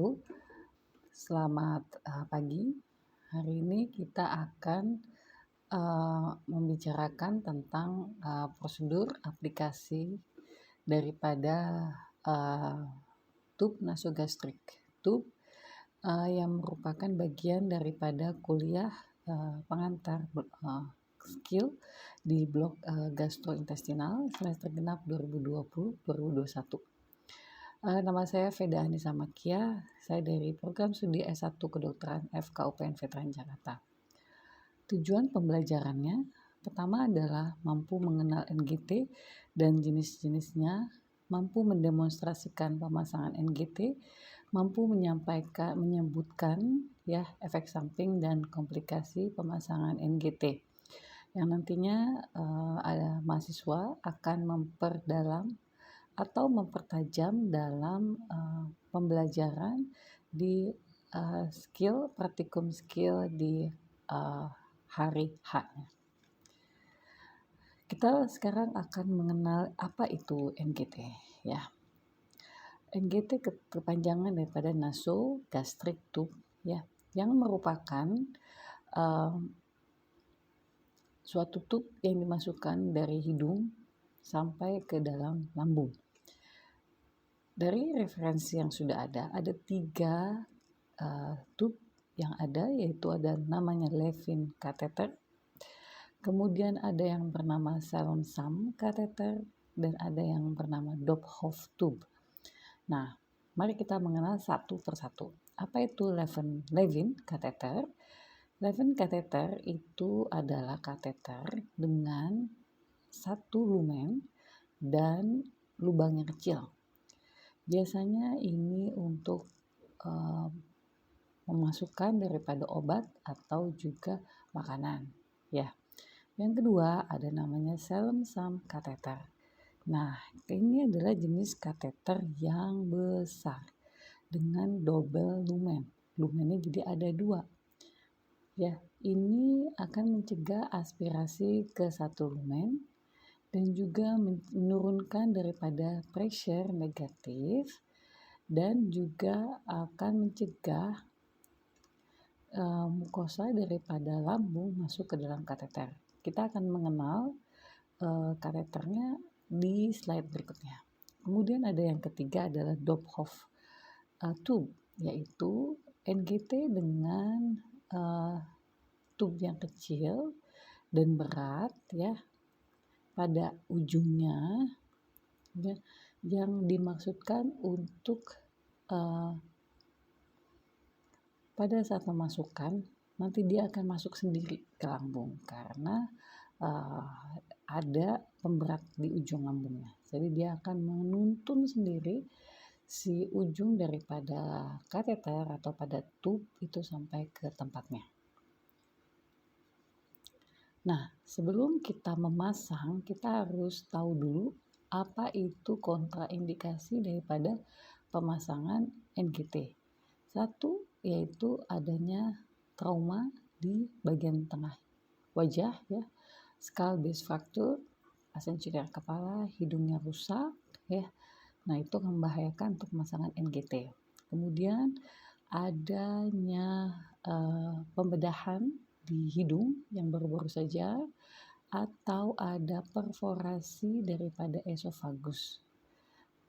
wabarakatuh. Selamat pagi. Hari ini kita akan membicarakan tentang prosedur aplikasi daripada tub nasogastrik. Tub yang merupakan bagian daripada kuliah pengantar skill di blok gastrointestinal semester genap 2020-2021. Nama saya Veda Anissa Makia, saya dari program studi S1 Kedokteran FKUPN Veteran Jakarta. Tujuan pembelajarannya, pertama adalah mampu mengenal NGT dan jenis-jenisnya, mampu mendemonstrasikan pemasangan NGT, mampu menyebutkan efek samping dan komplikasi pemasangan NGT. Yang nantinya mahasiswa akan memperdalam atau mempertajam dalam pembelajaran di praktikum skill di hari H-nya. Kita sekarang akan mengenal apa itu NGT ya. NGT kepanjangan daripada nasogastric tube ya, yang merupakan suatu tube yang dimasukkan dari hidung sampai ke dalam lambung. Dari referensi yang sudah ada 3 tube yang ada, yaitu ada namanya Levin catheter, kemudian ada yang bernama Salem-Sam catheter, dan ada yang bernama Dobhoff tube. Nah, mari kita mengenal satu persatu. Apa itu Levin catheter? Levin catheter itu adalah kateter dengan satu lumen dan lubang yang kecil. Biasanya ini untuk memasukkan daripada obat atau juga makanan ya. Yang kedua ada namanya Salem-Sam catheter. Nah, ini adalah jenis kateter yang besar dengan double lumen. Lumennya jadi ada 2. Ya, ini akan mencegah aspirasi ke satu lumen dan juga menurunkan daripada pressure negatif dan juga akan mencegah mukosa daripada lambung masuk ke dalam kateter. Kita akan mengenal kateternya di slide berikutnya. Kemudian ada yang ketiga adalah Dobhoff tube, yaitu NGT dengan tube yang kecil dan berat ya pada ujungnya ya, yang dimaksudkan untuk pada saat memasukkan nanti dia akan masuk sendiri ke lambung karena ada pemberat di ujung lambungnya. Jadi dia akan menuntun sendiri si ujung daripada kateter atau pada tube itu sampai ke tempatnya. Nah, sebelum kita memasang, kita harus tahu dulu apa itu kontraindikasi daripada pemasangan NGT. Satu, yaitu adanya trauma di bagian tengah wajah ya, skull base fracture, pasien cedera kepala, hidungnya rusak ya. Nah, itu membahayakan untuk pemasangan NGT. Kemudian adanya pembedahan di hidung yang baru-baru saja, atau ada perforasi daripada esofagus.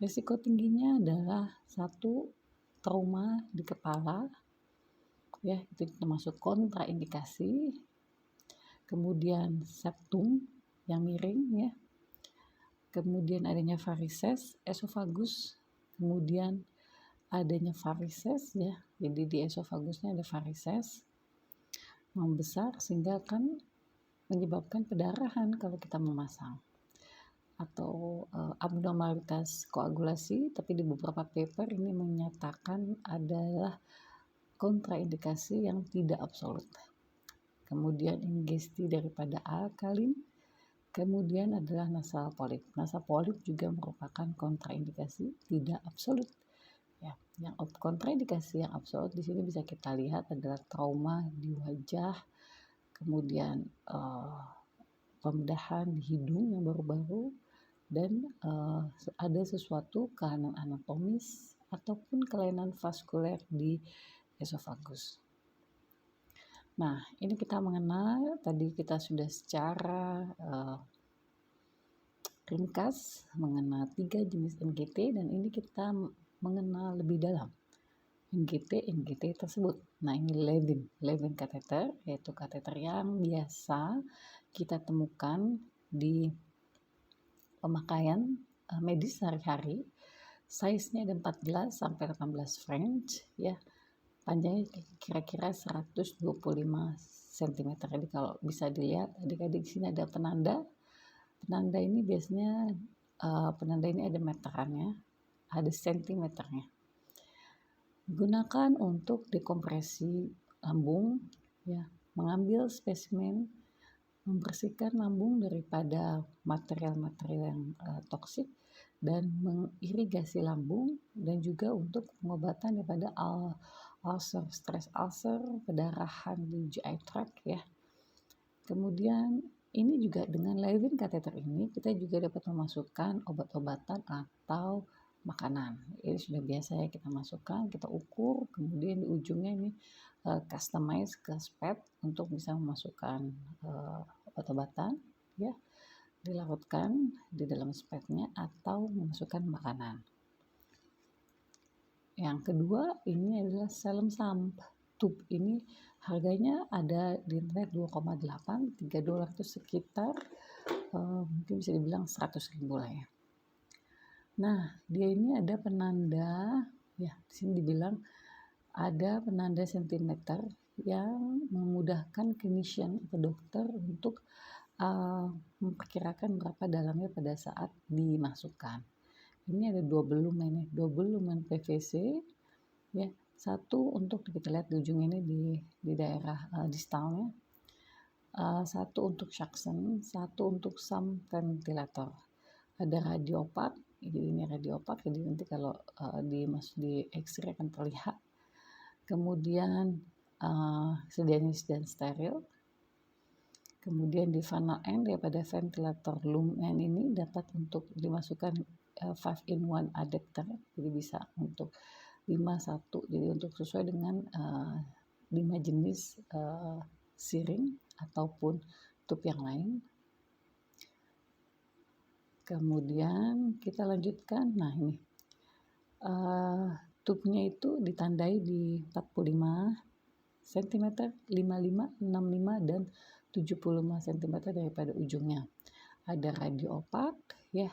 Risiko tingginya adalah satu, trauma di kepala ya, itu termasuk kontraindikasi. Kemudian septum yang miring ya, kemudian adanya varises esofagus, kemudian adanya varises ya, jadi di esofagusnya ada varises membesar sehingga akan menyebabkan pendarahan kalau kita memasang, atau abnormalitas koagulasi, tapi di beberapa paper ini menyatakan adalah kontraindikasi yang tidak absolut. Kemudian ingesti daripada alkalin, kemudian adalah nasal polip. Nasal polip juga merupakan kontraindikasi tidak absolut. Ya, yang kontraindikasi yang absolut di sini bisa kita lihat adalah trauma di wajah, kemudian pembedahan di hidung yang baru-baru, dan ada sesuatu keanehan anatomis ataupun kelainan vaskuler di esofagus. Nah, ini kita mengenal, tadi kita sudah secara ringkas mengenal 3 jenis NGT, dan ini kita mengenal lebih dalam NGT tersebut. Nah, ini Levin kateter, yaitu kateter yang biasa kita temukan di pemakaian medis sehari-hari. Size-nya ada 14 sampai 18 French ya. Panjangnya kira-kira 125 cm. Jadi kalau bisa dilihat adik-adik di sini ada penanda. Penanda ini biasanya penanda ini ada meterannya, ada sentimeternya. Gunakan untuk dekompresi lambung ya, mengambil spesimen, membersihkan lambung daripada material-material yang toksik, dan mengirigasi lambung, dan juga untuk pengobatan daripada ulcer, stress ulcer, pendarahan di GI tract ya. Kemudian ini juga dengan Levin kateter ini kita juga dapat memasukkan obat-obatan atau makanan. Ini sudah biasa ya, kita masukkan, kita ukur, kemudian di ujungnya ini customize ke spet untuk bisa memasukkan obat-obatan ya, dilarutkan di dalam spetnya atau memasukkan makanan. Yang kedua ini adalah Salem-Sam tube. Ini harganya ada di internet $2,8, $3 itu sekitar mungkin bisa dibilang 100.000 lah ya. Nah, dia ini ada penanda ya, di sini dibilang ada penanda sentimeter yang memudahkan clinician atau dokter untuk memperkirakan berapa dalamnya pada saat dimasukkan. Ini ada dua belumen PVC ya. Satu untuk kita lihat di ujung ini di daerah distalnya. Satu untuk suction, satu untuk sump ventilator. Ada radiopak, jadi ini radiopak, jadi nanti kalau di X-ray akan terlihat. Kemudian sejenis dan steril. Kemudian di funnel end daripada ventilator lumen ini dapat untuk dimasukkan 5-in-1 adapter, jadi bisa untuk 5-1, jadi untuk sesuai dengan 5 jenis siring ataupun tube yang lain. Kemudian kita lanjutkan, nah ini tubnya itu ditandai di 45 cm, 55, 65, dan 75 cm daripada ujungnya. Ada radio opak ya,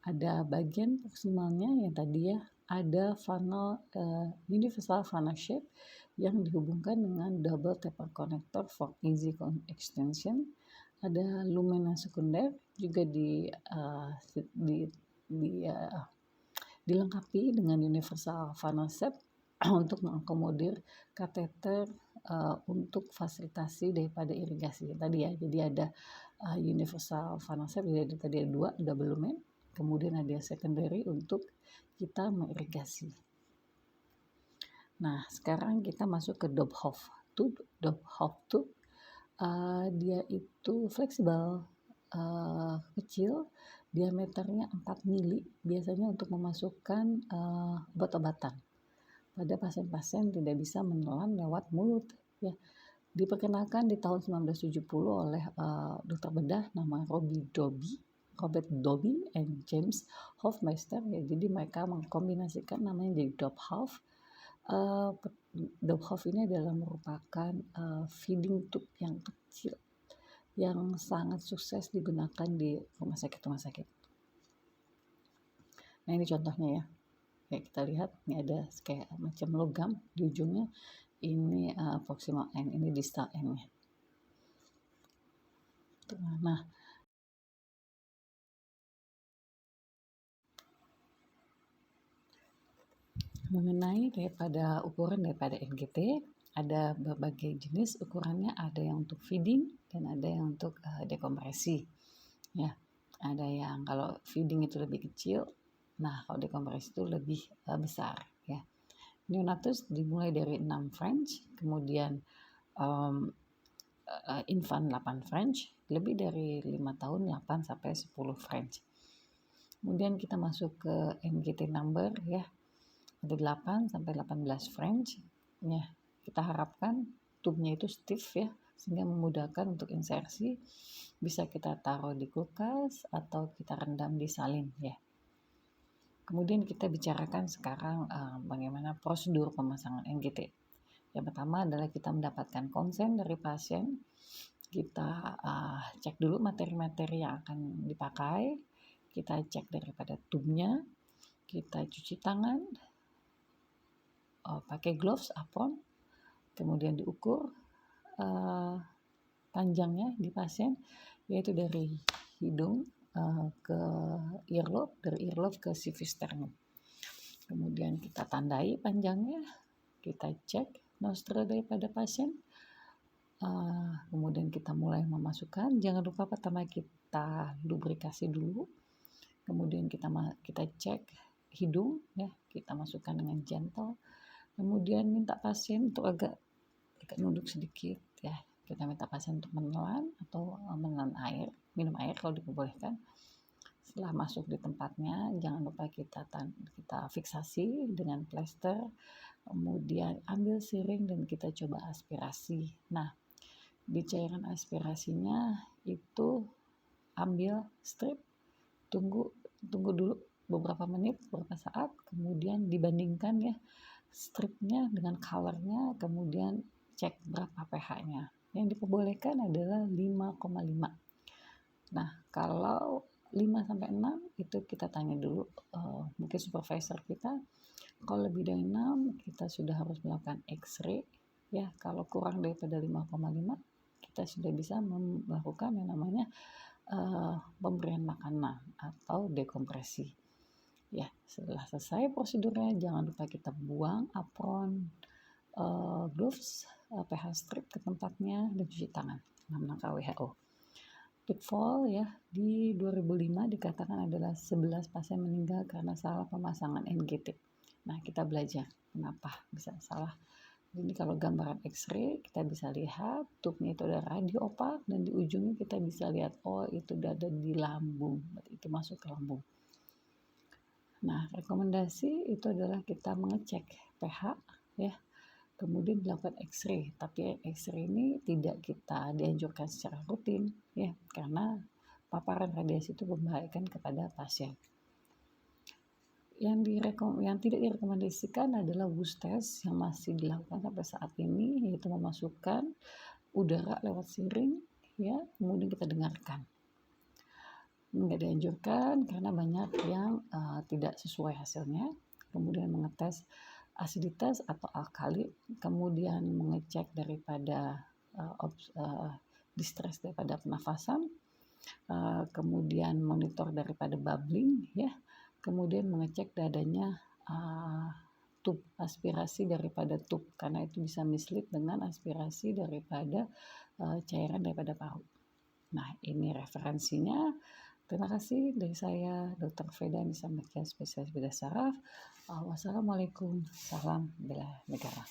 ada bagian proksimalnya yang tadi ya, ada funnel universal funnel shape yang dihubungkan dengan double taper connector for easy extension. Ada lumena sekunder juga dilengkapi dengan universal funnel shape untuk mengakomodir kateter untuk fasilitasi daripada irigasi tadi ya. Jadi ada universal funnel shape, jadi tadi ada double lumen, kemudian ada secondary untuk kita mengirigasi. Nah, sekarang kita masuk ke Dobhoff tube. Dobhoff tube dia itu fleksibel, kecil, diameternya 4 mili, biasanya untuk memasukkan obat-obatan pada pasien-pasien tidak bisa menelan lewat mulut ya. Diperkenalkan di tahun 1970 oleh dokter bedah nama Robert Doby and James Hofmeister ya. Jadi mereka mengkombinasikan namanya jadi Dobhoff. Dobhoff ini adalah merupakan feeding tube yang kecil yang sangat sukses digunakan di rumah sakit. Nah, ini contohnya ya. Kayak kita lihat ini ada kayak macam logam di ujungnya, ini proximal end, ini distal end-nya. Nah, mengenai daripada ukuran daripada NGT, ada berbagai jenis ukurannya, ada yang untuk feeding dan ada yang untuk dekompresi ya. Ada yang kalau feeding itu lebih kecil, nah kalau dekompresi itu lebih besar ya. Neonatus dimulai dari 6 French, kemudian infant 8 French, lebih dari 5 tahun 8 sampai 10 French. Kemudian kita masuk ke NGT number ya. ada 8 sampai 18 French. Ya, kita harapkan tubnya itu stiff ya, sehingga memudahkan untuk insersi. Bisa kita taruh di kulkas atau kita rendam di salin ya. Kemudian kita bicarakan sekarang bagaimana prosedur pemasangan NGT. Yang pertama adalah kita mendapatkan konsen dari pasien. Kita cek dulu materi-materi yang akan dipakai. Kita cek daripada tubnya. Kita cuci tangan. Pakai gloves, apron. Kemudian diukur panjangnya di pasien, yaitu dari hidung ke earlobe, dari earlobe ke sivis sternum. Kemudian kita tandai panjangnya, kita cek nostril daripada pasien. Kemudian kita mulai memasukkan. Jangan lupa pertama kita lubrikasi dulu. Kemudian kita cek hidung ya, kita masukkan dengan gentle. Kemudian minta pasien untuk agak nunduk sedikit ya. Kita minta pasien untuk menelan atau menelan air, minum air kalau diperbolehkan. Setelah masuk di tempatnya, jangan lupa kita fiksasi dengan plester. Kemudian ambil siring dan kita coba aspirasi. Nah, di cairan aspirasinya itu ambil strip, tunggu dulu beberapa menit, beberapa saat, kemudian dibandingkan ya stripnya dengan colornya, kemudian cek berapa pH-nya. Yang diperbolehkan adalah 5,5. Nah, kalau 5 sampai 6 itu kita tanya dulu mungkin supervisor kita. Kalau lebih dari 6 kita sudah harus melakukan X-ray ya. Kalau kurang daripada 5,5 kita sudah bisa melakukan yang namanya pemberian makanan atau dekompresi. Ya, setelah selesai prosedurnya jangan lupa kita buang apron, gloves, pH strip ke tempatnya dan cuci tangan. 6 langkah WHO. Pitfall ya, di 2005 dikatakan adalah 11 pasien meninggal karena salah pemasangan NGT. Nah, kita belajar kenapa bisa salah. Jadi kalau gambaran X-ray kita bisa lihat tubnya itu ada radio opak dan di ujungnya kita bisa lihat itu ada di lambung, itu masuk ke lambung. Nah, rekomendasi itu adalah kita mengecek pH ya. Kemudian dilakukan X-ray, tapi X-ray ini tidak kita dianjurkan secara rutin ya, karena paparan radiasi itu membahayakan kepada pasien. Yang tidak direkomendasikan adalah WUS test yang masih dilakukan sampai saat ini, yaitu memasukkan udara lewat siring ya, kemudian kita dengarkan. Nggak dianjurkan karena banyak yang tidak sesuai hasilnya. Kemudian mengetes asiditas atau alkali, kemudian mengecek daripada distress daripada pernafasan, kemudian monitor daripada bubbling ya, kemudian mengecek dadanya tub aspirasi daripada tub, karena itu bisa mislead dengan aspirasi daripada cairan daripada paru. Nah, ini referensinya. Terima kasih dari saya, Dr. Veda Nisa Mekia, spesialis bedah saraf. Wassalamualaikum, salam bela negara.